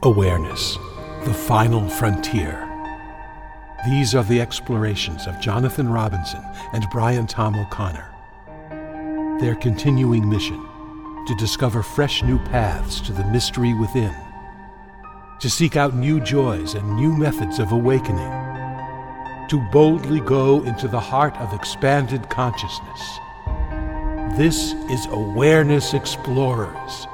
Awareness, the final frontier. These are the explorations of Jonathan Robinson and Brian Tom O'Connor. Their continuing mission, to discover fresh new paths to the mystery within, to seek out new joys and new methods of awakening, to boldly go into the heart of expanded consciousness. This is Awareness Explorers.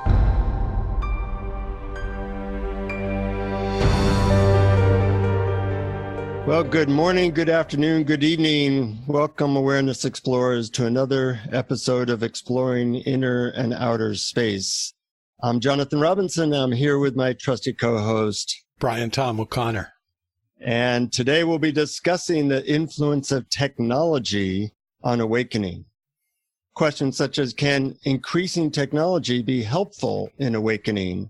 Well, good morning, good afternoon, good evening. Welcome, Awareness Explorers, to another episode of Exploring Inner and Outer Space. I'm Jonathan Robinson. I'm here with my trusty co-host, Brian Tom O'Connor. And today we'll be discussing the influence of technology on awakening. Questions such as, can increasing technology be helpful in awakening,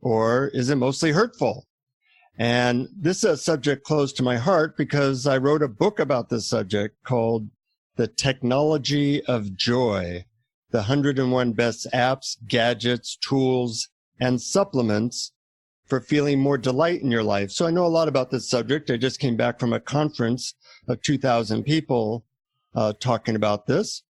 or is it mostly hurtful? And this is a subject close to my heart because I wrote a book about this subject called The Technology of Joy, the 101 Best Apps, Gadgets, Tools, and Supplements for Feeling More Delight in Your Life. So I know a lot about this subject. I just came back from a conference of 2,000 people talking about this.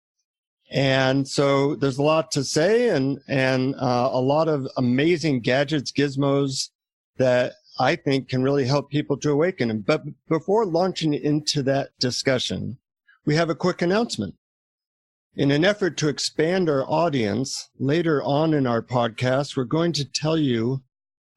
And so there's a lot to say and a lot of amazing gadgets, gizmos that I think can really help people to awaken. But before launching into that discussion, we have a quick announcement. In an effort to expand our audience, later on in our podcast, we're going to tell you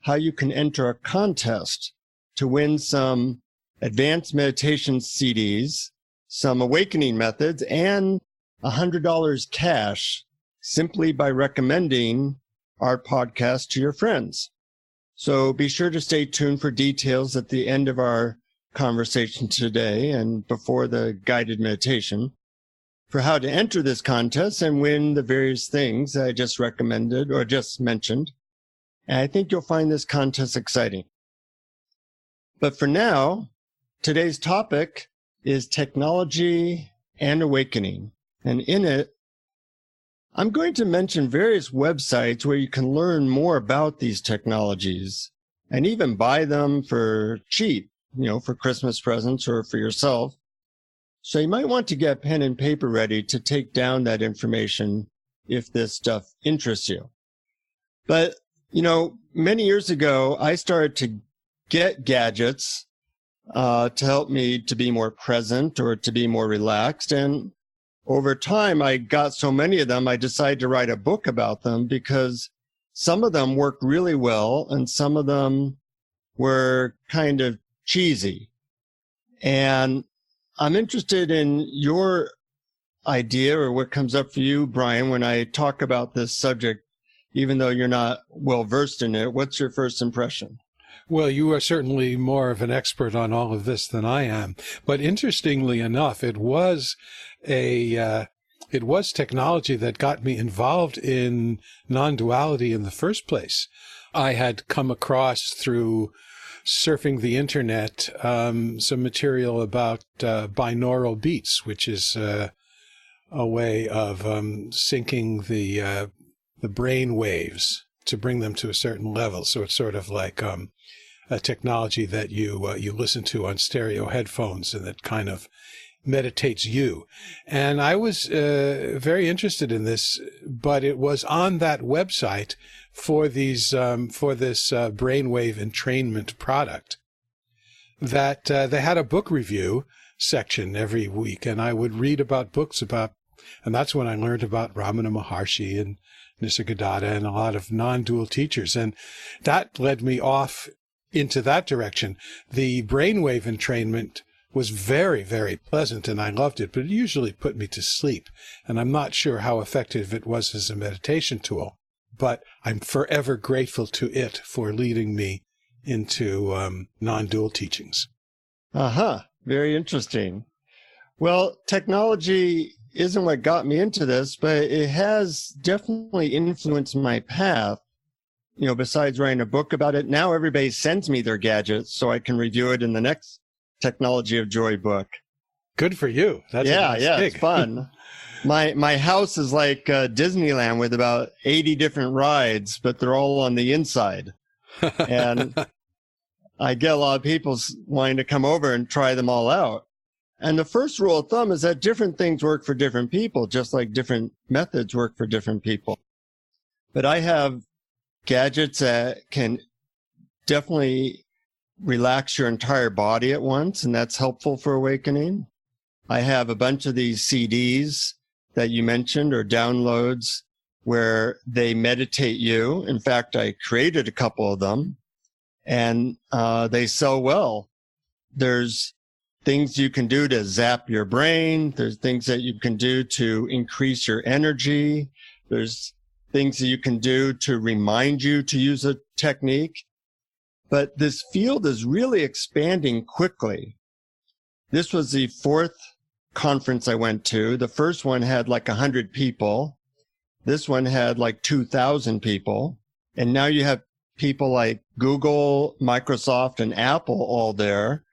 how you can enter a contest to win some advanced meditation CDs, some awakening methods, and $100 cash simply by recommending our podcast to your friends. So be sure to stay tuned for details at the end of our conversation today and before the guided meditation for how to enter this contest and win the various things I just recommended or just mentioned. And I think you'll find this contest exciting. But for now, today's topic is technology and awakening. And in it, I'm going to mention various websites where you can learn more about these technologies and even buy them for cheap, for Christmas presents or for yourself. So you might want to get pen and paper ready to take down that information if this stuff interests you. But, many years ago, I started to get gadgets to help me to be more present or to be more relaxed. And over time, I got so many of them, I decided to write a book about them because some of them worked really well and some of them were kind of cheesy. And I'm interested in your idea or what comes up for you, Brian, when I talk about this subject, even though you're not well versed in it. What's your first impression? Well, you are certainly more of an expert on all of this than I am. But interestingly enough, it was technology that got me involved in non-duality in the first place. I had come across through surfing the internet some material about binaural beats, which is a way of syncing the brain waves to bring them to a certain level. So it's sort of like a technology that you listen to on stereo headphones and that kind of meditates you. And I was very interested in this, but it was on that website for this brainwave entrainment product that they had a book review section every week, and I would read about books and that's when I learned about Ramana Maharshi and Nisargadatta and a lot of non-dual teachers, and that led me off into that direction. The brainwave entrainment was very, very pleasant, and I loved it, but it usually put me to sleep, and I'm not sure how effective it was as a meditation tool, but I'm forever grateful to it for leading me into non-dual teachings. Very interesting. Well, technology isn't what got me into this, but it has definitely influenced my path. Besides writing a book about it, now everybody sends me their gadgets so I can review it in the next Technology of Joy book. Good for you. That's it's fun. My house is like Disneyland with about 80 different rides, but they're all on the inside. And I get a lot of people wanting to come over and try them all out. And the first rule of thumb is that different things work for different people, just like different methods work for different people. But I have gadgets that can definitely relax your entire body at once, and that's helpful for awakening. I have a bunch of these CDs that you mentioned, or downloads, where they meditate you. In fact, I created a couple of them, and they sell well. There's things you can do to zap your brain. There's things that you can do to increase your energy. There's things that you can do to remind you to use a technique. But this field is really expanding quickly. This was the fourth conference I went to. The first one had like 100 people. This one had like 2,000 people. And now you have people like Google, Microsoft, and Apple all there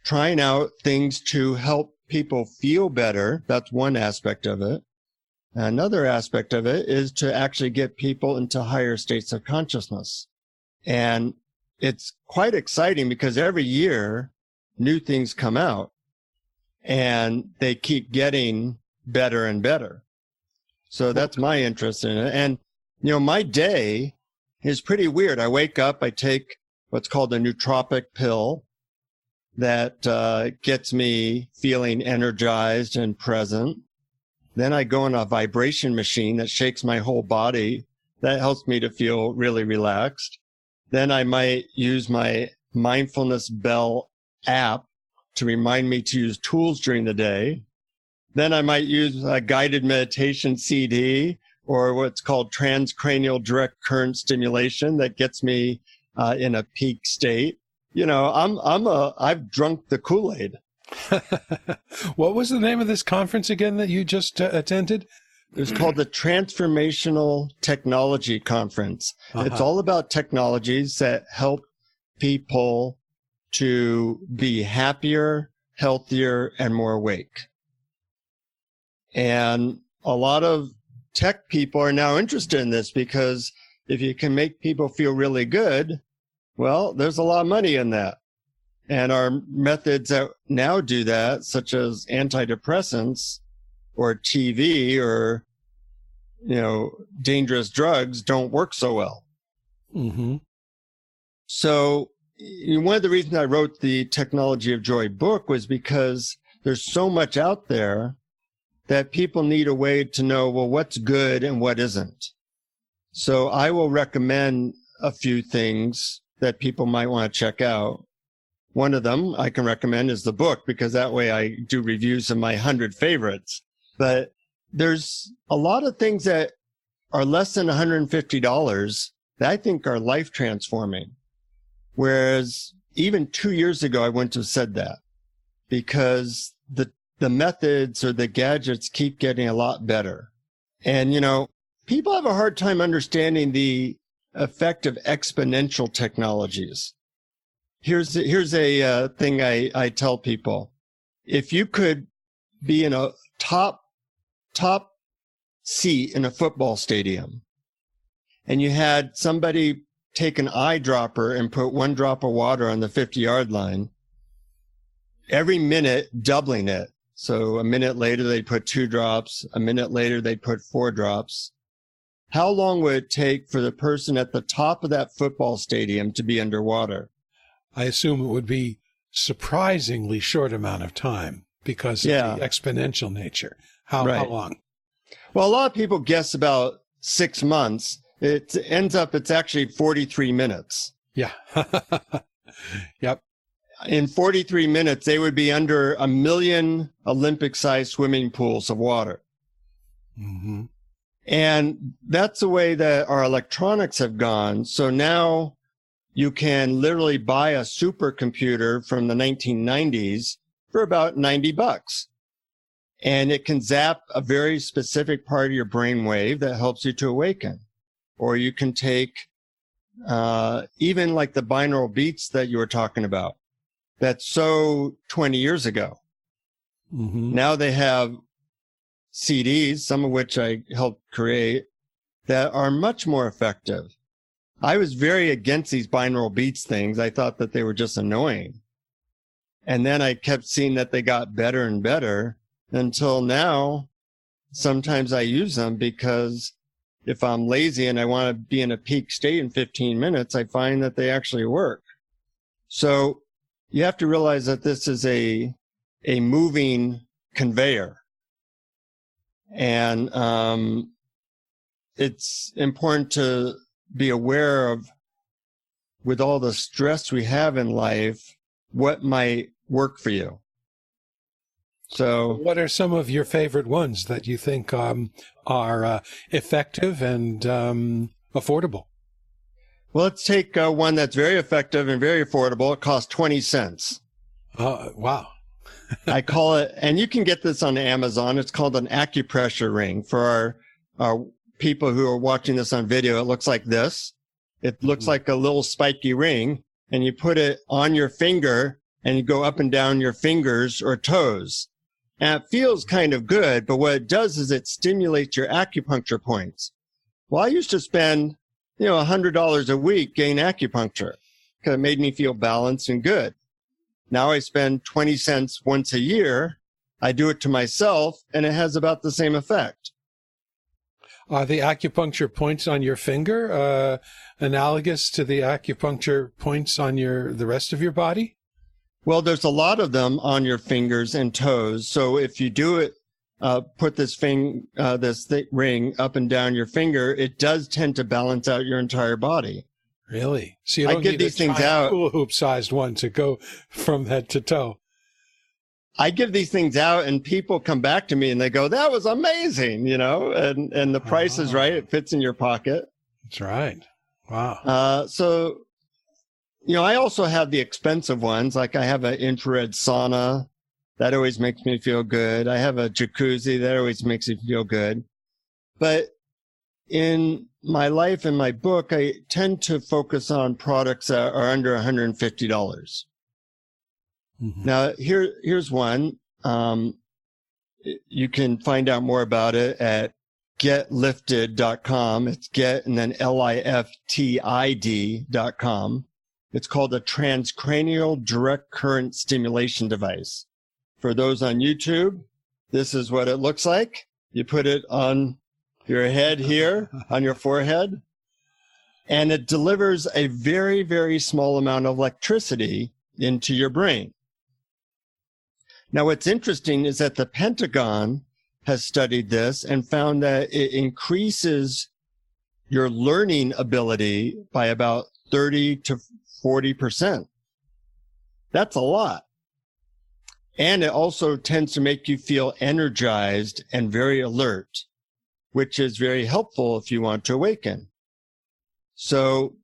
trying out things to help people feel better. That's one aspect of it. Another aspect of it is to actually get people into higher states of consciousness. And it's quite exciting because every year new things come out and they keep getting better and better. So that's my interest in it. And, you know, my day is pretty weird. I wake up, I take what's called a nootropic pill that gets me feeling energized and present. Then I go on a vibration machine that shakes my whole body. That helps me to feel really relaxed. Then I might use my mindfulness bell app to remind me to use tools during the day. Then I might use a guided meditation CD or what's called Transcranial direct current stimulation that gets me in a peak state. You know, I've drunk the Kool-Aid. What was the name of this conference again that you just attended? It's called the Transformational Technology Conference. Uh-huh. It's all about technologies that help people to be happier, healthier, and more awake. And a lot of tech people are now interested in this because if you can make people feel really good, well, there's a lot of money in that. And our methods that now do that, such as antidepressants or TV or, you know, dangerous drugs, don't work so well. Mm-hmm. So one of the reasons I wrote the Technology of Joy book was because there's so much out there that people need a way to know, well, what's good and what isn't. So I will recommend a few things that people might want to check out. One of them I can recommend is the book, because that way I do reviews of my 100 favorites. But there's a lot of things that are less than $150 that I think are life transforming. Whereas even 2 years ago, I wouldn't have said that, because the methods or the gadgets keep getting a lot better. And, you know, people have a hard time understanding the effect of exponential technologies. Here's a thing I tell people. If you could be in a top seat in a football stadium and you had somebody take an eyedropper and put 1 drop of water on the 50-yard line, every minute doubling it. So a minute later, they'd put 2 drops. A minute later, they'd put 4 drops. How long would it take for the person at the top of that football stadium to be underwater? I assume it would be surprisingly short amount of time because of the exponential nature. How long? Well, a lot of people guess about 6 months. It ends up, it's actually 43 minutes. Yeah. Yep. In 43 minutes, they would be under 1 million Olympic-sized swimming pools of water. Mm-hmm. And that's the way that our electronics have gone. So now you can literally buy a supercomputer from the 1990s for about $90. And it can zap a very specific part of your brainwave that helps you to awaken. Or you can take even like the binaural beats that you were talking about. That's so 20 years ago. Mm-hmm. Now they have CDs, some of which I helped create, that are much more effective. I was very against these binaural beats things. I thought that they were just annoying. And then I kept seeing that they got better and better until now. Sometimes I use them because if I'm lazy and I want to be in a peak state in 15 minutes, I find that they actually work. So you have to realize that this is a moving conveyor. And it's important to be aware of, with all the stress we have in life, what might work for you. So what are some of your favorite ones that you think are effective and affordable? Well, let's take one that's very effective and very affordable. It costs 20 cents. Wow. I call it, and you can get this on Amazon. It's called an Acupressure Ring. For our people who are watching this on video, it looks like this. It looks like a little spiky ring, and you put it on your finger and you go up and down your fingers or toes. And it feels kind of good, but what it does is it stimulates your acupuncture points. Well, I used to spend, $100 a week getting acupuncture because it made me feel balanced and good. Now I spend 20 cents once a year. I do it to myself, and it has about the same effect. Are the acupuncture points on your finger analogous to the acupuncture points on the rest of your body? Well, there's a lot of them on your fingers and toes. So if you do it, put this ring up and down your finger, it does tend to balance out your entire body. Really? So you don't give need these a things giant out. hula hoop sized one to go from head to toe. I give these things out and people come back to me and they go, that was amazing, and the price is right. It fits in your pocket. That's right. Wow. So, I also have the expensive ones. Like I have an infrared sauna. That always makes me feel good. I have a jacuzzi. That always makes me feel good. But in my life and my book, I tend to focus on products that are under $150. Mm-hmm. Now, here's one. You can find out more about it at getliftid.com. It's get and then LIFTID.com. It's called a Transcranial direct current stimulation device. For those on YouTube, this is what it looks like. You put it on your head here, on your forehead, and it delivers a very, very small amount of electricity into your brain. Now, what's interesting is that the Pentagon has studied this and found that it increases your learning ability by about 30 to 40%. That's a lot. And it also tends to make you feel energized and very alert, which is very helpful if you want to awaken. So,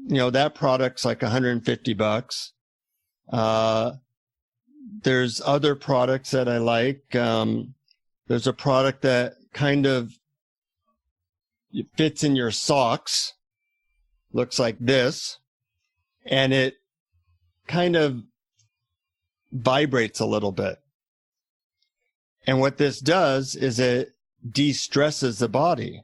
that product's like $150. There's other products that I like. There's a product that kind of fits in your socks, looks like this, and it kind of vibrates a little bit. And what this does is it de-stresses the body.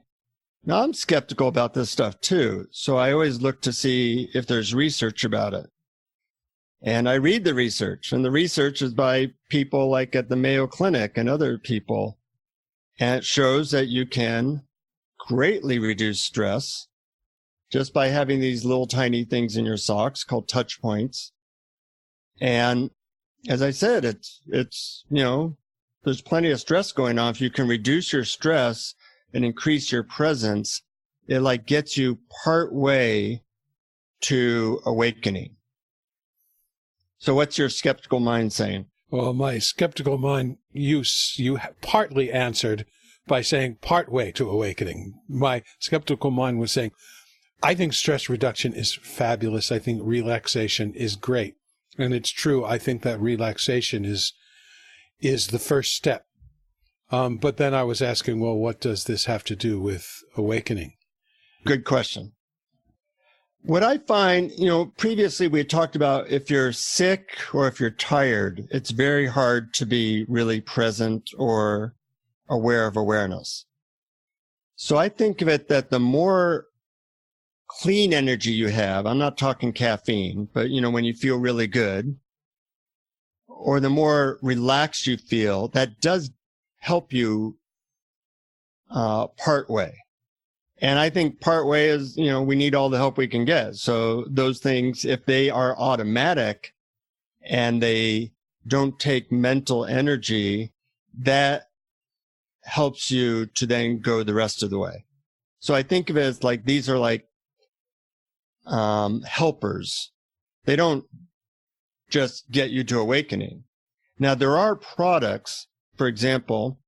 Now, I'm skeptical about this stuff too, so I always look to see if there's research about it. And I read the research, and the research is by people like at the Mayo Clinic and other people. And it shows that you can greatly reduce stress just by having these little tiny things in your socks called Touchpoints. And as I said, it's there's plenty of stress going on. If you can reduce your stress and increase your presence, it like gets you part way to awakening. So what's your skeptical mind saying? Well, my skeptical mind, you partly answered by saying part way to awakening. My skeptical mind was saying, I think stress reduction is fabulous. I think relaxation is great. And it's true. I think that relaxation is the first step. But then I was asking, well, what does this have to do with awakening? Good question. What I find, previously we had talked about if you're sick or if you're tired, it's very hard to be really present or aware of awareness. So I think of it that the more clean energy you have, I'm not talking caffeine, but when you feel really good, or the more relaxed you feel, that does help you part way. And I think part way is, we need all the help we can get. So those things, if they are automatic and they don't take mental energy, that helps you to then go the rest of the way. So I think of it as like, these are like helpers. They don't just get you to awakening. Now, there are products, for example,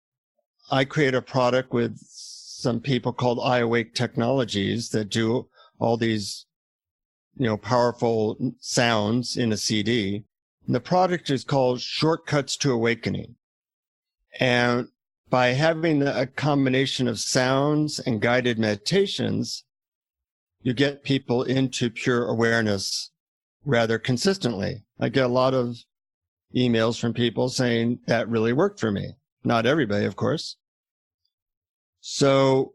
I create a product with some people called iAwake Technologies that do all these, powerful sounds in a CD. And the product is called Shortcuts to Awakening. And by having a combination of sounds and guided meditations, you get people into pure awareness rather consistently. I get a lot of emails from people saying that really worked for me. Not everybody, of course. So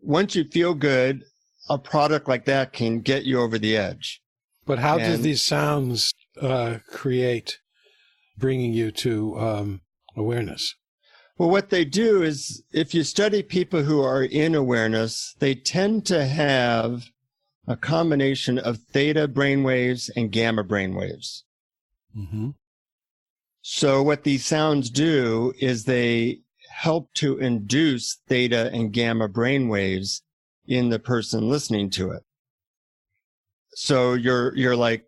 once you feel good, a product like that can get you over the edge. But how do these sounds create bringing you to awareness? Well, what they do is, if you study people who are in awareness, they tend to have a combination of theta brainwaves and gamma brainwaves. Mm-hmm. So what these sounds do is they help to induce theta and gamma brainwaves in the person listening to it. So you're like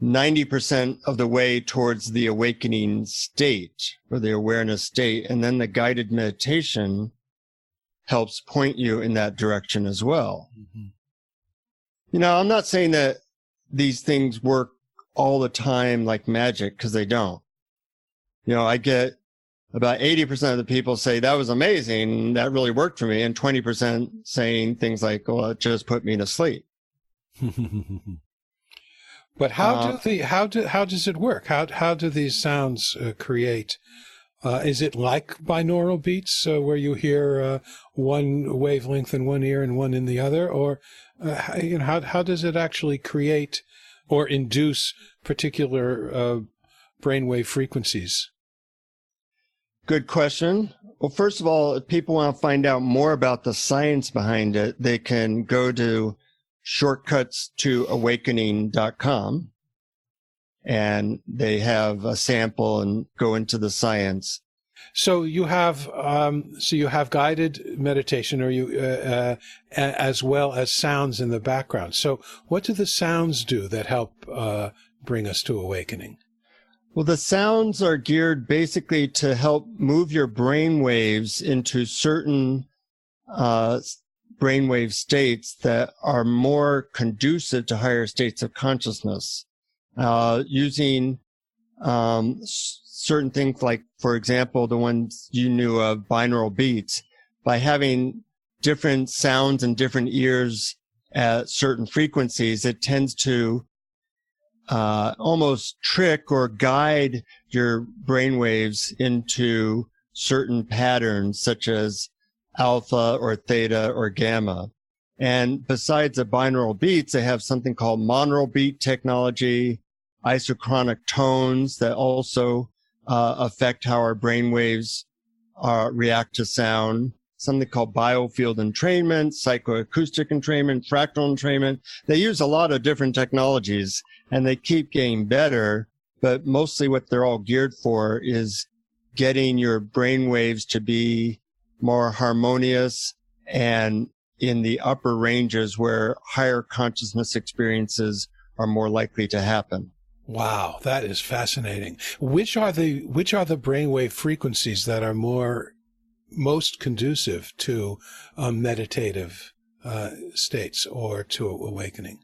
90% of the way towards the awakening state or the awareness state. And then the guided meditation helps point you in that direction as well. Mm-hmm. I'm not saying that these things work all the time like magic, because they don't. I get about 80% of the people say that was amazing, that really worked for me, and 20% saying things like, well, it just put me to sleep. But how does it work? How do these sounds create? Is it like binaural beats where you hear one wavelength in one ear and one in the other, or how does it actually create or induce particular brainwave frequencies? Good question. Well, first of all, if people want to find out more about the science behind it, they can go to shortcutstoawakening.com, and they have a sample and go into the science. So you have guided meditation, or as well as sounds in the background. So what do the sounds do that help bring us to awakening? Well, the sounds are geared basically to help move your brain waves into certain brainwave states that are more conducive to higher states of consciousness, using certain things like, for example, the ones you knew of, binaural beats. By having different sounds in different ears at certain frequencies, it tends to almost trick or guide your brainwaves into certain patterns, such as alpha or theta or gamma. And besides the binaural beats, they have something called monaural beat technology, isochronic tones that also affect how our brainwaves react to sound, something called biofield entrainment, psychoacoustic entrainment, fractal entrainment. They use a lot of different technologies, and they keep getting better, but mostly what they're all geared for is getting your brainwaves to be more harmonious and in the upper ranges where higher consciousness experiences are more likely to happen. Wow, that is fascinating. Which are the brainwave frequencies that are most conducive to meditative states or to awakening?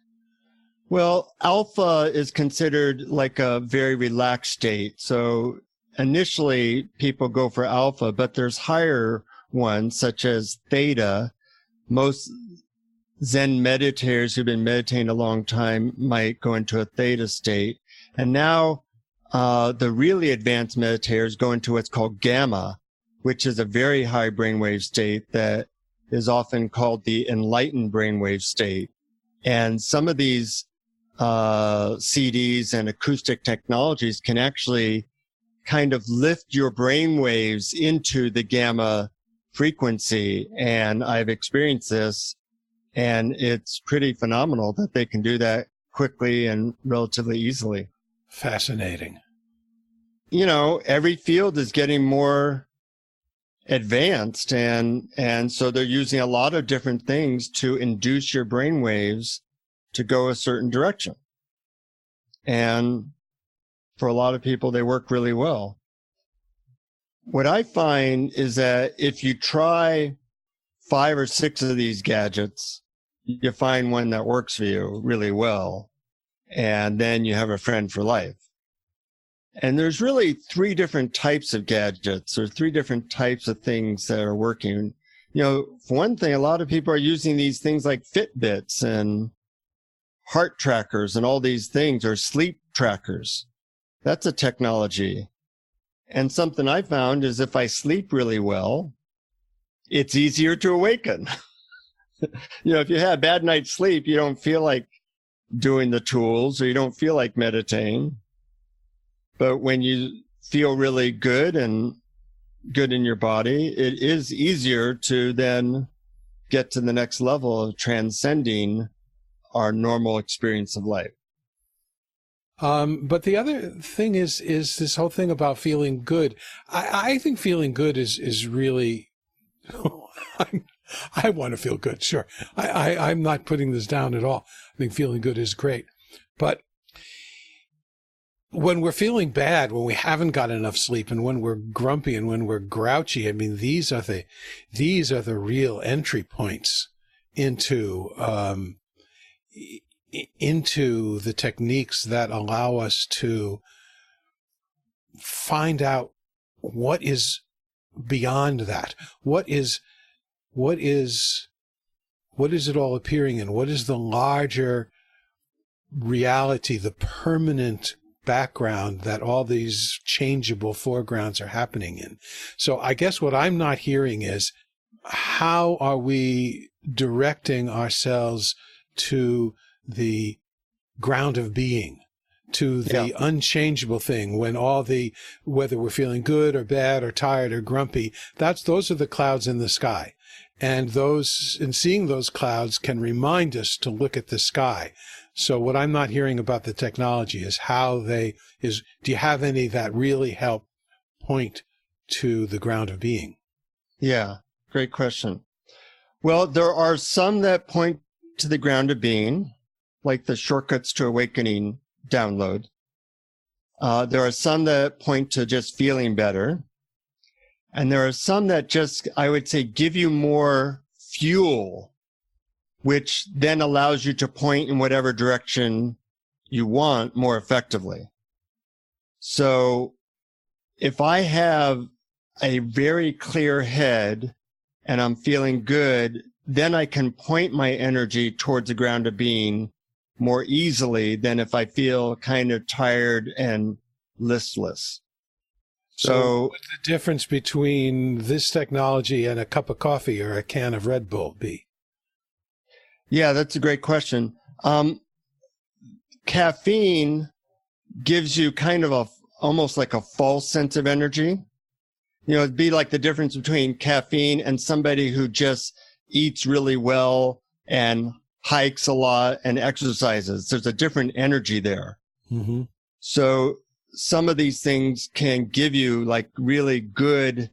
Well, alpha is considered like a very relaxed state. So initially people go for alpha, but there's higher ones such as theta. Most Zen meditators who've been meditating a long time might go into a theta state. And now the really advanced meditators go into what's called gamma, which is a very high brainwave state that is often called the enlightened brainwave state. And some of these CDs and acoustic technologies can actually kind of lift your brain waves into the gamma frequency. And I've experienced this, and it's pretty phenomenal that they can do that quickly and relatively easily. Fascinating. You know, every field is getting more advanced, and so they're using a lot of different things to induce your brain waves to go a certain direction. And for a lot of people, they work really well. What I find is that if you try 5 or 6 of these gadgets, you find one that works for you really well, and then you have a friend for life. And there's really 3 different types of gadgets, or 3 different types of things that are working. You know, for one thing, a lot of people are using these things like Fitbits and heart trackers and all these things, or sleep trackers. That's a technology. And something I found is if I sleep really well, it's easier to awaken. You know, if you have a bad night's sleep, you don't feel like doing the tools, or you don't feel like meditating. But when you feel really good and good in your body, it is easier to then get to the next level of transcending our normal experience of life. But the other thing is this whole thing about feeling good. I think feeling good is really, I want to feel good. Sure. I'm not putting this down at all. I think feeling good is great. But when we're feeling bad, when we haven't got enough sleep, and when we're grumpy and when we're grouchy, I mean, these are the real entry points into the techniques that allow us to find out what is beyond that. What is it all appearing in? What is the larger reality, the permanent background that all these changeable foregrounds are happening in? So I guess what I'm not hearing is, how are we directing ourselves to the ground of being, to the unchangeable thing, when whether we're feeling good or bad or tired or grumpy, those are the clouds in the sky. And seeing those clouds can remind us to look at the sky. So what I'm not hearing about the technology is do you have any that really help point to the ground of being? Yeah, great question. Well, there are some that point to the ground of being, like the Shortcuts to Awakening download. There are some that point to just feeling better. And there are some that just, I would say, give you more fuel, which then allows you to point in whatever direction you want more effectively. So if I have a very clear head and I'm feeling good, then I can point my energy towards the ground of being more easily than if I feel kind of tired and listless. So what's the difference between this technology and a cup of coffee or a can of Red Bull be? Yeah, that's a great question. Caffeine gives you kind of almost like a false sense of energy. You know, it'd be like the difference between caffeine and somebody who just eats really well and hikes a lot and exercises. There's a different energy there. Mm-hmm. So some of these things can give you like really good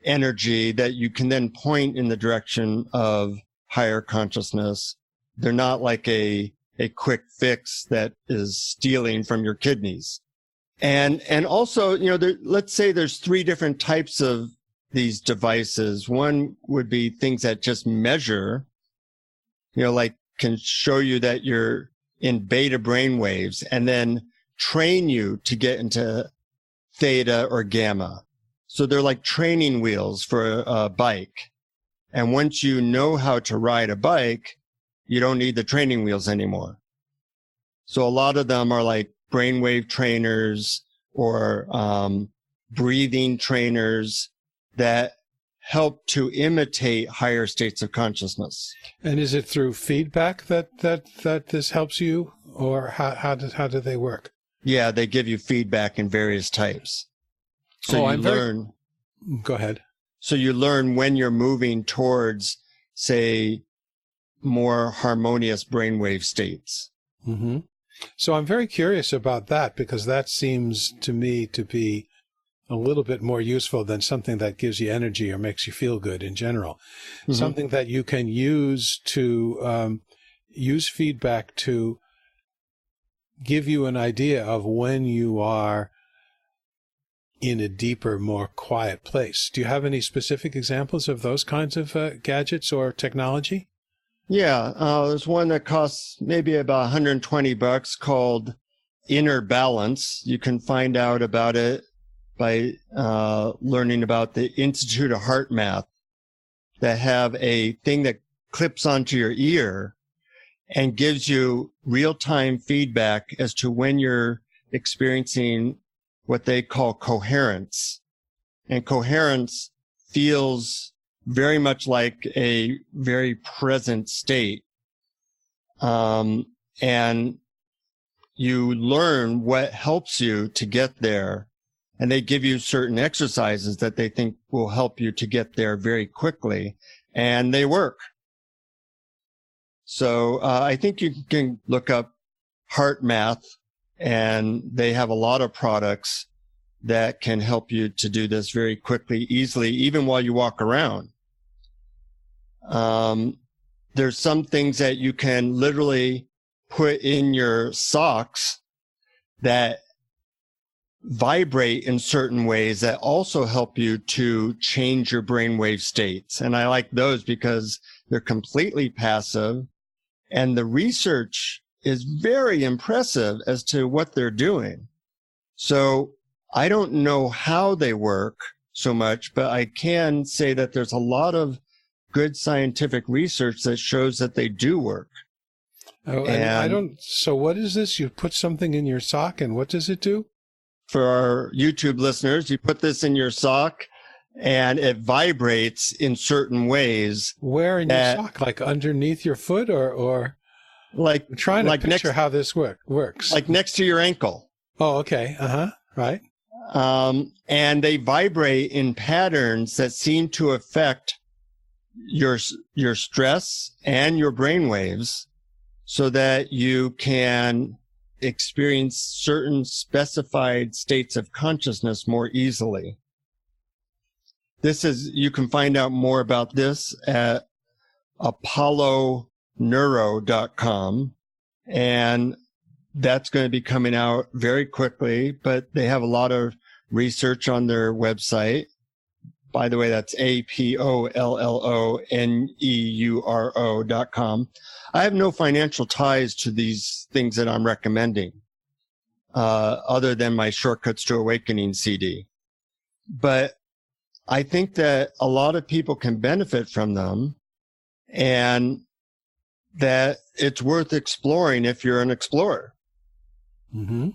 energy that you can then point in the direction of higher consciousness. They're not like a quick fix that is stealing from your kidneys. And also, you know, let's say there's 3 different types of these devices. One would be things that just measure, you know, like can show you that you're in beta brain waves and then train you to get into theta or gamma. So they're like training wheels for a bike. And once you know how to ride a bike, you don't need the training wheels anymore. So a lot of them are like brainwave trainers or breathing trainers that help to imitate higher states of consciousness. And is it through feedback that this helps you, or how do they work? Yeah, they give you feedback in various types. So you learn. Go ahead. So you learn when you're moving towards, say, more harmonious brainwave states. Mm-hmm. So I'm very curious about that, because that seems to me to be a little bit more useful than something that gives you energy or makes you feel good in general. Mm-hmm. Something that you can use to use feedback to give you an idea of when you are in a deeper, more quiet place. Do you have any specific examples of those kinds of gadgets or technology? Yeah, there's one that costs maybe about $120 called Inner Balance. You can find out about it by learning about the Institute of Heart Math, that have a thing that clips onto your ear and gives you real-time feedback as to when you're experiencing what they call coherence. And coherence feels very much like a very present state. And you learn what helps you to get there. And they give you certain exercises that they think will help you to get there very quickly. And they work. So I think you can look up Heart Math, and they have a lot of products that can help you to do this very quickly, easily, even while you walk around. There's some things that you can literally put in your socks that vibrate in certain ways that also help you to change your brainwave states. And I like those because they're completely passive, and the research is very impressive as to what they're doing. So I don't know how they work so much, but I can say that there's a lot of good scientific research that shows that they do work. Oh, and so what is this? You put something in your sock, and what does it do? For our YouTube listeners, you put this in your sock and it vibrates in certain ways. Where in your sock? Like underneath your foot, or like I'm trying to picture how this works. Like next to your ankle. Oh, okay. Right. And they vibrate in patterns that seem to affect your stress and your brain waves, so that you can experience certain specified states of consciousness more easily. You can find out more about this at apolloneuro.com, and that's going to be coming out very quickly, but they have a lot of research on their website. By the way, that's apolloneuro.com. I have no financial ties to these things that I'm recommending, other than my Shortcuts to Awakening CD. But I think that a lot of people can benefit from them, and that it's worth exploring if you're an explorer. Mm-hmm.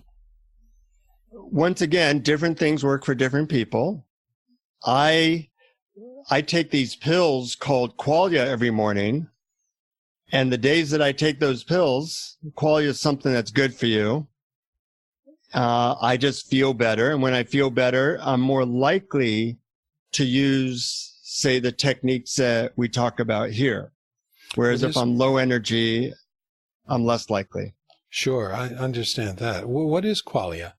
Once again, different things work for different people. I take these pills called Qualia every morning, and the days that I take those pills, Qualia is something that's good for you. I just feel better, and when I feel better, I'm more likely to use, say, the techniques that we talk about here. Whereas if I'm low energy, I'm less likely. Sure, I understand that. What is Qualia?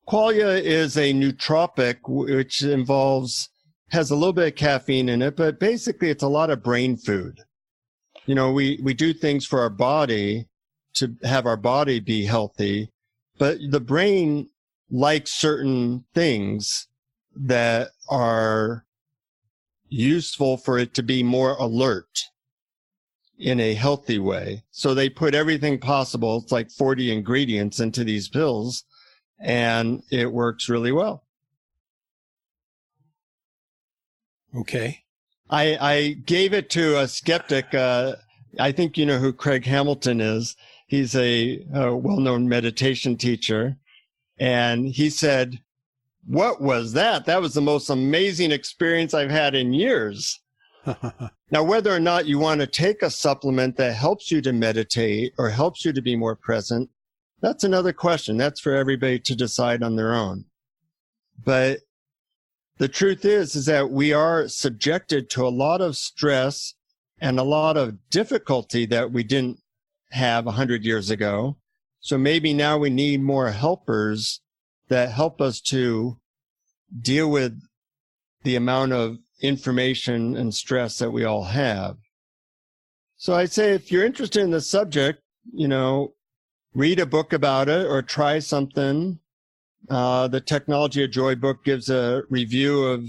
Qualia is a nootropic, which has a little bit of caffeine in it, but basically it's a lot of brain food. You know, we do things for our body to have our body be healthy, but the brain likes certain things that are useful for it to be more alert in a healthy way. So they put everything possible. It's like 40 ingredients into these pills, and it works really well. Okay. I gave it to a skeptic. I think you know who Craig Hamilton is. He's a well-known meditation teacher. And he said, what was that? That was the most amazing experience I've had in years. Now, whether or not you want to take a supplement that helps you to meditate or helps you to be more present, that's another question. That's for everybody to decide on their own. But the truth is that we are subjected to a lot of stress and a lot of difficulty that we didn't have 100 years ago. So maybe now we need more helpers that help us to deal with the amount of information and stress that we all have. So I'd say if you're interested in the subject, read a book about it or try something. The Technology of Joy book gives a review of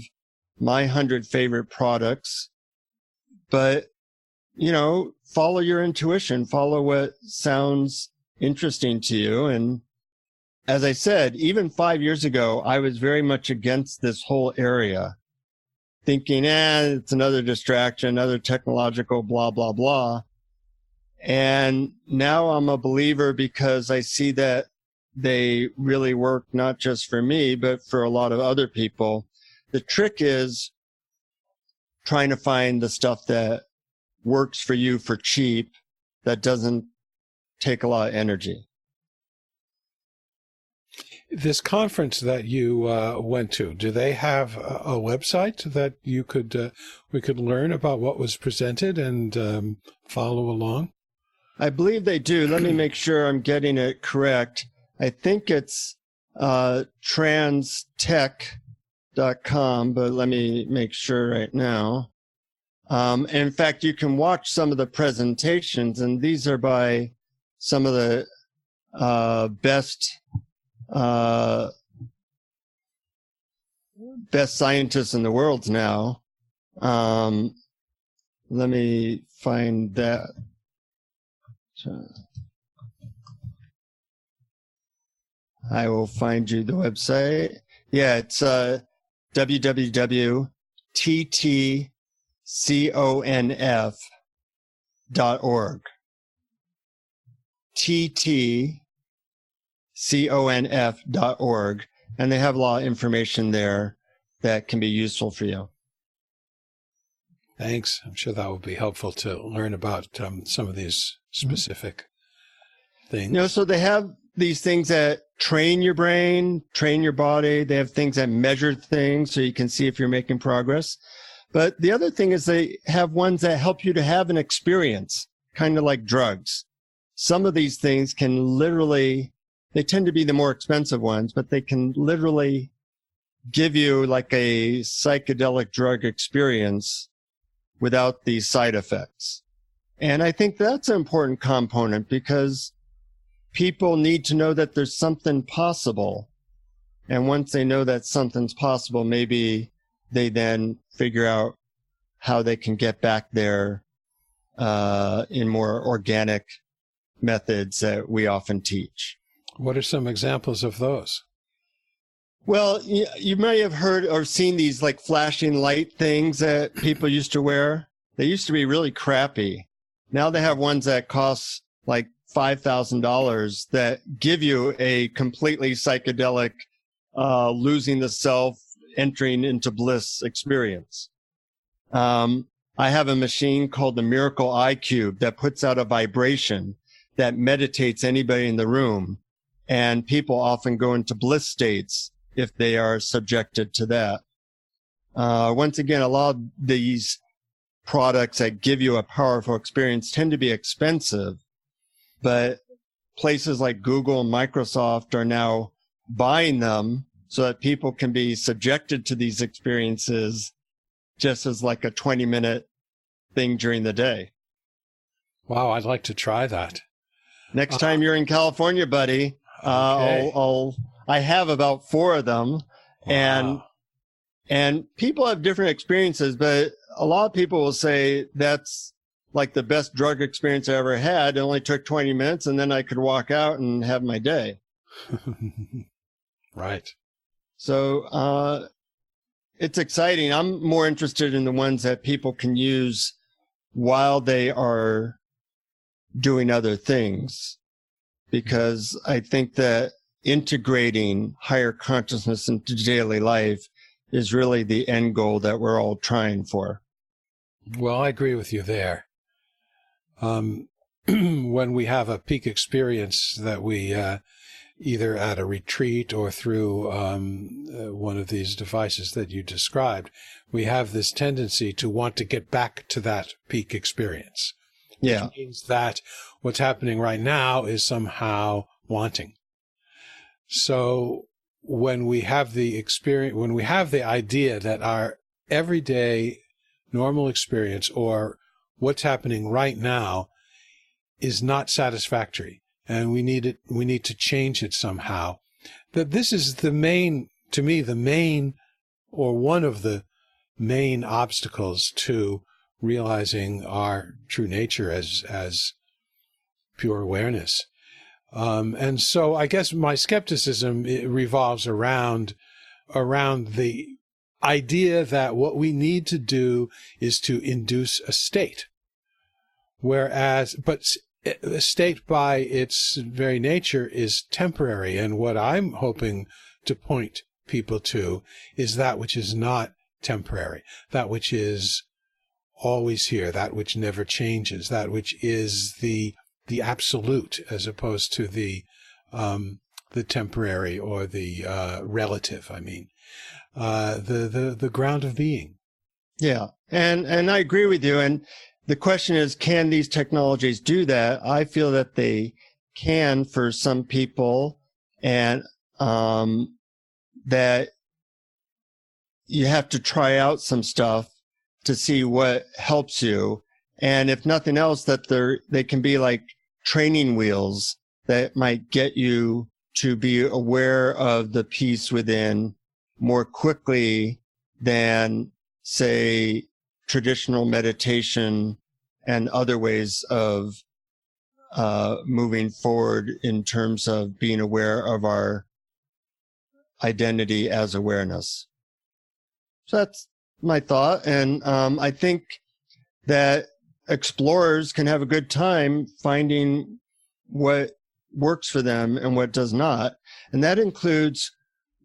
my 100 favorite products. But, follow your intuition, follow what sounds interesting to you. And as I said, even 5 years ago, I was very much against this whole area, thinking, it's another distraction, another technological blah, blah, blah. And now I'm a believer because I see that they really work not just for me, but for a lot of other people. The trick is trying to find the stuff that works for you for cheap, that doesn't take a lot of energy. This conference that you went to, do they have a website that we could learn about what was presented and follow along? I believe they do. Let me make sure I'm getting it correct. I think it's TransTech.com, but let me make sure right now. In fact, you can watch some of the presentations, and these are by some of the best scientists in the world now. Let me find that. I will find you the website. Yeah, it's www.ttconf.org. ttconf.org. And they have a lot of information there that can be useful for you. Thanks. I'm sure that will be helpful to learn about some of these specific things. So they have these things that train your brain, train your body. They have things that measure things so you can see if you're making progress. But the other thing is they have ones that help you to have an experience, kind of like drugs. Some of these things can literally, they tend to be the more expensive ones, but they can literally give you like a psychedelic drug experience without these side effects. And I think that's an important component because people need to know that there's something possible. And once they know that something's possible, maybe they then figure out how they can get back there in more organic methods that we often teach. What are some examples of those? Well, you may have heard or seen these like flashing light things that people used to wear. They used to be really crappy. Now they have ones that cost like $5,000 that give you a completely psychedelic, losing the self, entering into bliss experience. I have a machine called the Miracle Eye Cube that puts out a vibration that meditates anybody in the room. And people often go into bliss states if they are subjected to that. Once again, a lot of these products that give you a powerful experience tend to be expensive, but places like Google and Microsoft are now buying them so that people can be subjected to these experiences just as like a 20-minute thing during the day. Wow, I'd like to try that. Next time you're in California, buddy, okay. I have about 4 of them. Wow. And people have different experiences, but a lot of people will say that's like the best drug experience I ever had. It only took 20 minutes and then I could walk out and have my day. Right. So it's exciting. I'm more interested in the ones that people can use while they are doing other things, because I think that integrating higher consciousness into daily life is really the end goal that we're all trying for. Well, I agree with you there. When we have a peak experience that we either at a retreat or through one of these devices that you described, we have this tendency to want to get back to that peak experience. Yeah. Which means that what's happening right now is somehow wanting. So when we have the experience, when we have the idea that our everyday normal experience or what's happening right now is not satisfactory, and we need to change it somehow, that this is the main, to me, the main, or one of the main obstacles to realizing our true nature as pure awareness. And so I guess my skepticism revolves around the idea that what we need to do is to induce a state. But a state by its very nature is temporary. And what I'm hoping to point people to is that which is not temporary, that which is always here, that which never changes, that which is the absolute, as opposed to the temporary or the relative. I mean, the ground of being. Yeah, and I agree with you. And the question is, can these technologies do that? I feel that they can for some people, and that you have to try out some stuff to see what helps you. And if nothing else, that they can be like training wheels that might get you to be aware of the peace within more quickly than, say, traditional meditation and other ways of moving forward in terms of being aware of our identity as awareness. So that's my thought. And I think that explorers can have a good time finding what works for them and what does not. And that includes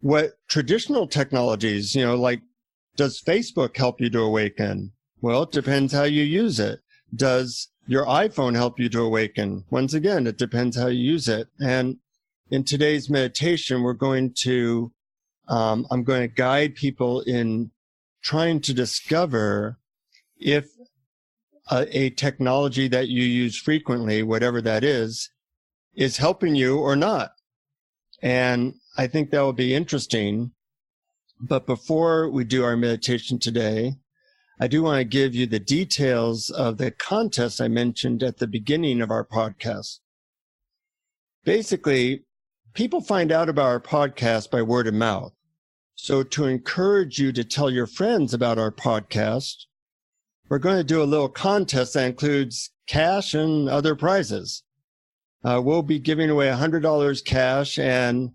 what traditional technologies, like, does Facebook help you to awaken? Well, it depends how you use it. Does your iPhone help you to awaken? Once again, it depends how you use it. And in today's meditation, I'm going to guide people in trying to discover if a technology that you use frequently, whatever that is helping you or not. And I think that will be interesting. But before we do our meditation today, I do want to give you the details of the contest I mentioned at the beginning of our podcast. Basically, people find out about our podcast by word of mouth. So to encourage you to tell your friends about our podcast, we're going to do a little contest that includes cash and other prizes. We'll be giving away $100 cash and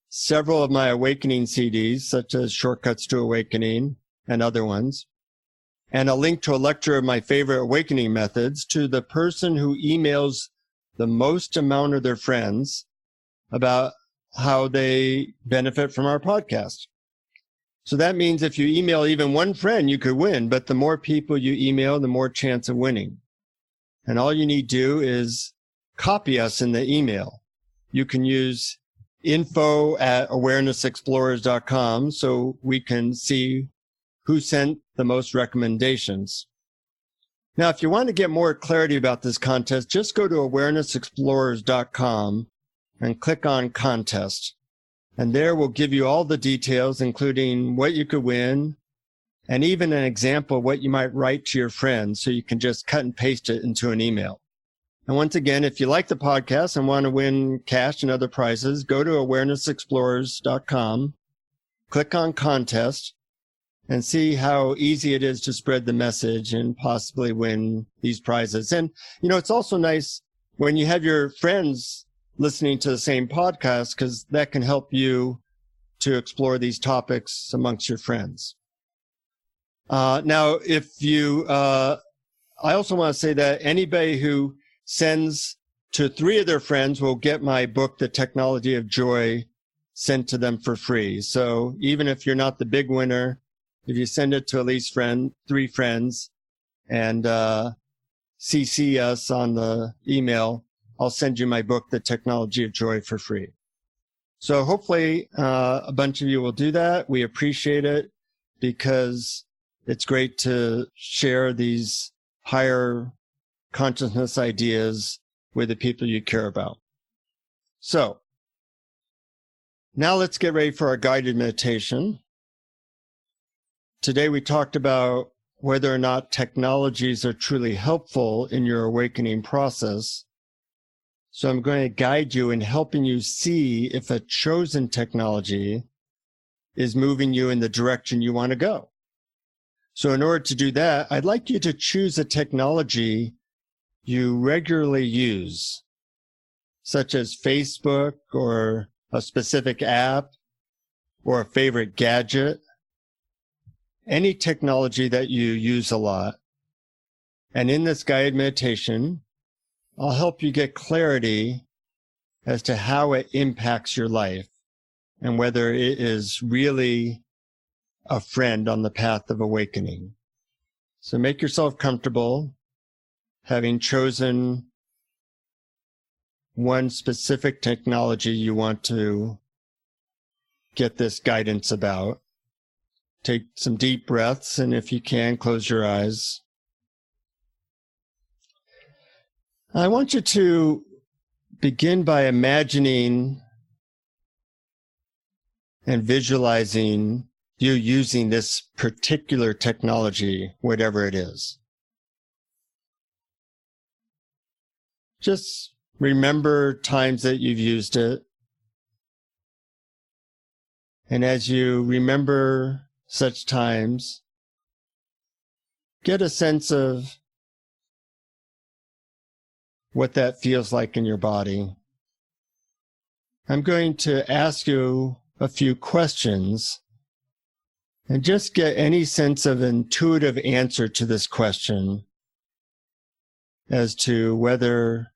several of my awakening CDs, such as Shortcuts to Awakening and other ones, and a link to a lecture of my favorite awakening methods to the person who emails the most amount of their friends about how they benefit from our podcast. So that means if you email even one friend, you could win, but the more people you email, the more chance of winning. And all you need to do is copy us in the email. You can use info@awarenessexplorers.com so we can see who sent the most recommendations. Now, if you want to get more clarity about this contest, just go to awarenessexplorers.com and click on contest. And there we'll give you all the details, including what you could win and even an example of what you might write to your friends so you can just cut and paste it into an email. And once again, if you like the podcast and want to win cash and other prizes, go to awarenessexplorers.com, click on contest, and see how easy it is to spread the message and possibly win these prizes. And, it's also nice when you have your friends listening to the same podcast, because that can help you to explore these topics amongst your friends. Now, if you, I also want to say that anybody who sends to 3 of their friends will get my book, The Technology of Joy, sent to them for free. So even if you're not the big winner, if you send it to at least 3 friends and CC us on the email, I'll send you my book, The Technology of Joy, for free. So hopefully a bunch of you will do that. We appreciate it because it's great to share these higher consciousness ideas with the people you care about. So now let's get ready for our guided meditation. Today we talked about whether or not technologies are truly helpful in your awakening process. So I'm going to guide you in helping you see if a chosen technology is moving you in the direction you want to go. So in order to do that, I'd like you to choose a technology you regularly use, such as Facebook or a specific app or a favorite gadget, any technology that you use a lot. And in this guided meditation, I'll help you get clarity as to how it impacts your life and whether it is really a friend on the path of awakening. So make yourself comfortable, having chosen one specific technology you want to get this guidance about. Take some deep breaths, and if you can, close your eyes. I want you to begin by imagining and visualizing you using this particular technology, whatever it is. Just remember times that you've used it. And as you remember such times, get a sense of what that feels like in your body. I'm going to ask you a few questions and just get any sense of intuitive answer to this question as to whether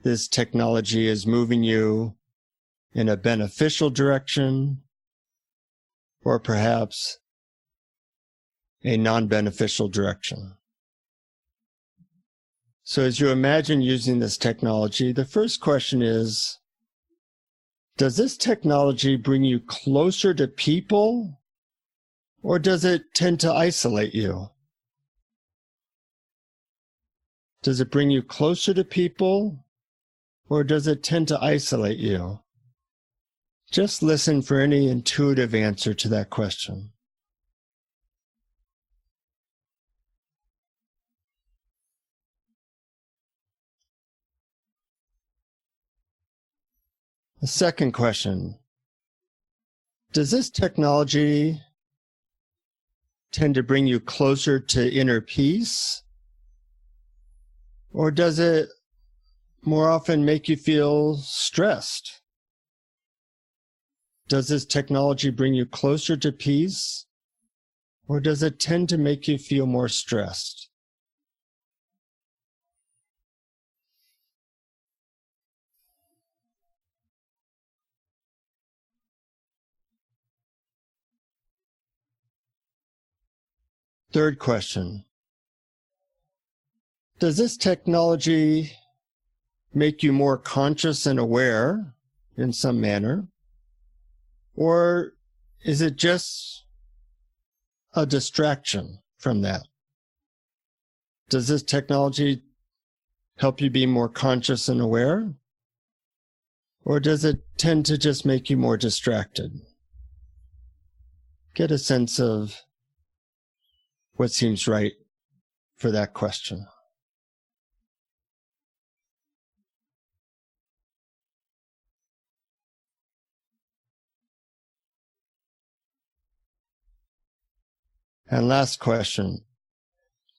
this technology is moving you in a beneficial direction or perhaps a non-beneficial direction. So as you imagine using this technology, the first question is, does this technology bring you closer to people, or does it tend to isolate you? Does it bring you closer to people, or does it tend to isolate you? Just listen for any intuitive answer to that question. The second question, does this technology tend to bring you closer to inner peace? Or does it more often make you feel stressed? Does this technology bring you closer to peace? Or does it tend to make you feel more stressed? Third question, does this technology make you more conscious and aware in some manner? Or is it just a distraction from that? Does this technology help you be more conscious and aware? Or does it tend to just make you more distracted? Get a sense of what seems right for that question. And last question,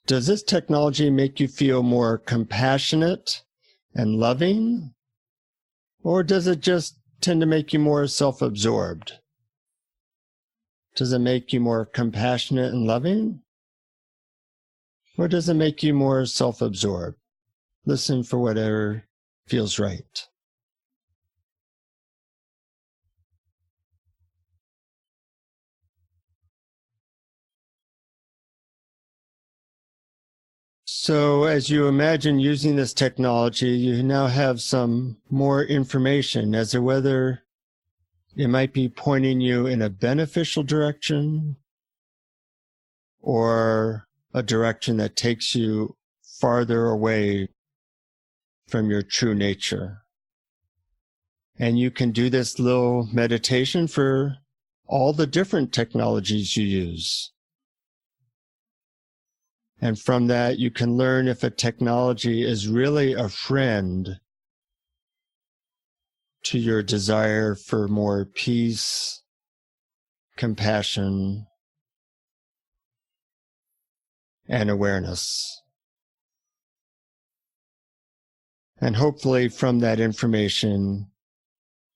does this technology make you feel more compassionate and loving? Or does it just tend to make you more self-absorbed? Does it make you more compassionate and loving? Or does it make you more self-absorbed? Listen for whatever feels right. So as you imagine using this technology, you now have some more information as to whether it might be pointing you in a beneficial direction or a direction that takes you farther away from your true nature. And you can do this little meditation for all the different technologies you use. And from that, you can learn if a technology is really a friend to your desire for more peace, compassion, and awareness. And hopefully from that information,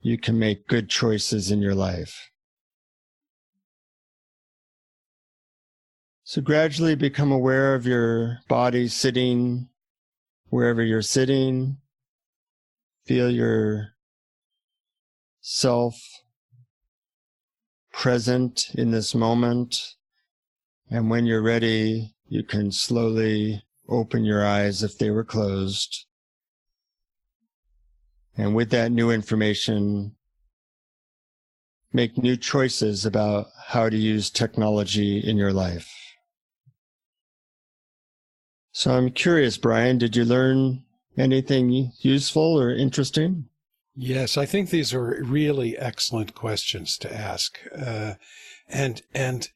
you can make good choices in your life. So gradually become aware of your body sitting wherever you're sitting. Feel your self present in this moment. And when you're ready, you can slowly open your eyes if they were closed. And with that new information, make new choices about how to use technology in your life. So I'm curious, Brian, did you learn anything useful or interesting? Yes, I think these are really excellent questions to ask. And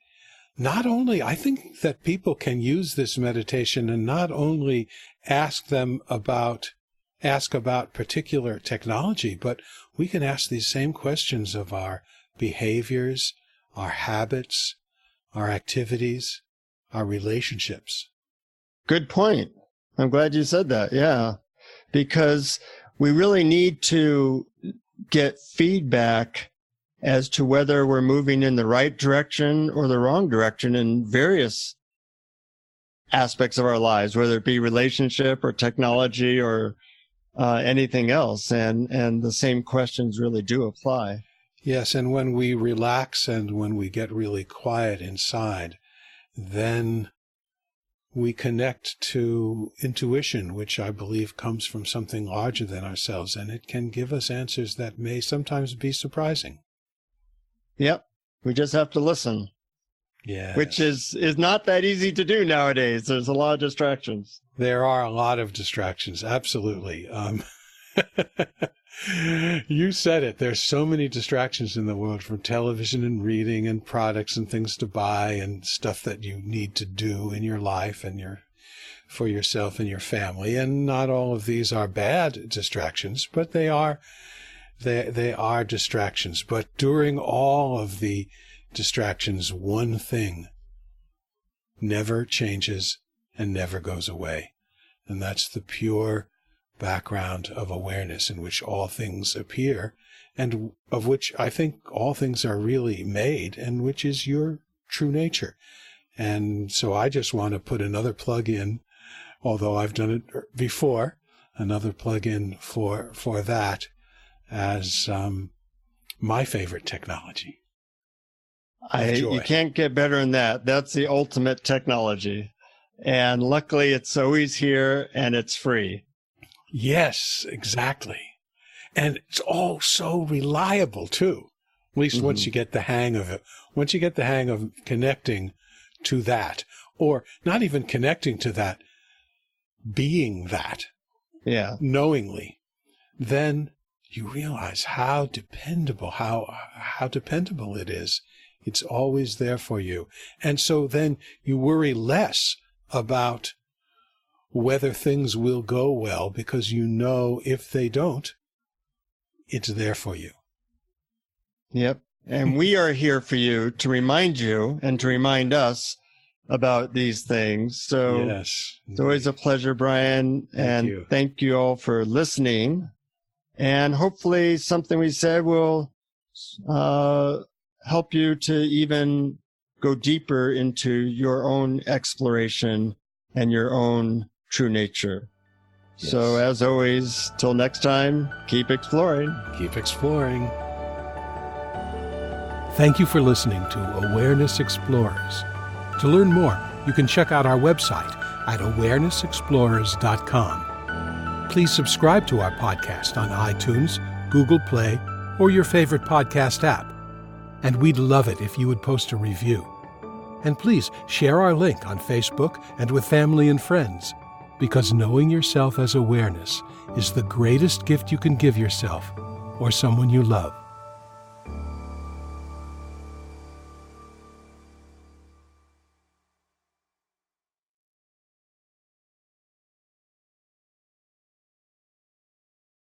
not only, I think that people can use this meditation and not only ask about particular technology, but we can ask these same questions of our behaviors, our habits, our activities, our relationships. Good point. I'm glad you said that. Yeah, because we really need to get feedback as to whether we're moving in the right direction or the wrong direction in various aspects of our lives, whether it be relationship or technology or anything else. And the same questions really do apply. Yes, and when we relax and when we get really quiet inside, then we connect to intuition, which I believe comes from something larger than ourselves, and it can give us answers that may sometimes be surprising. Yep. We just have to listen. Yes. Which is not that easy to do nowadays. There's a lot of distractions. There are a lot of distractions. Absolutely. You said it. There's so many distractions in the world, from television and reading and products and things to buy and stuff that you need to do in your life and for yourself and your family. And not all of these are bad distractions, but they are distractions. But during all of the distractions, one thing never changes and never goes away. And that's the pure background of awareness in which all things appear, and of which I think all things are really made, and which is your true nature. And so I just want to put another plug in, although I've done it before, another plug in for that as my favorite technology. You can't get better than that. That's the ultimate technology. And luckily it's always here and it's free. Yes, exactly. And it's all so reliable too. At least once you get the hang of it. Once you get the hang of connecting to that, or not even connecting to that, being that, knowingly, then you realize how dependable it is. It's always there for you. And so then you worry less about whether things will go well, because you know if they don't, it's there for you. Yep. And we are here for you, to remind you and to remind us about these things. So yes, it's always a pleasure, Brian. Thank you all for listening. And hopefully something we said will help you to even go deeper into your own exploration and your own true nature. Yes. So as always, till next time, keep exploring. Keep exploring. Thank you for listening to Awareness Explorers. To learn more, you can check out our website at awarenessexplorers.com. Please subscribe to our podcast on iTunes, Google Play, or your favorite podcast app. And we'd love it if you would post a review. And please share our link on Facebook and with family and friends, because knowing yourself as awareness is the greatest gift you can give yourself or someone you love.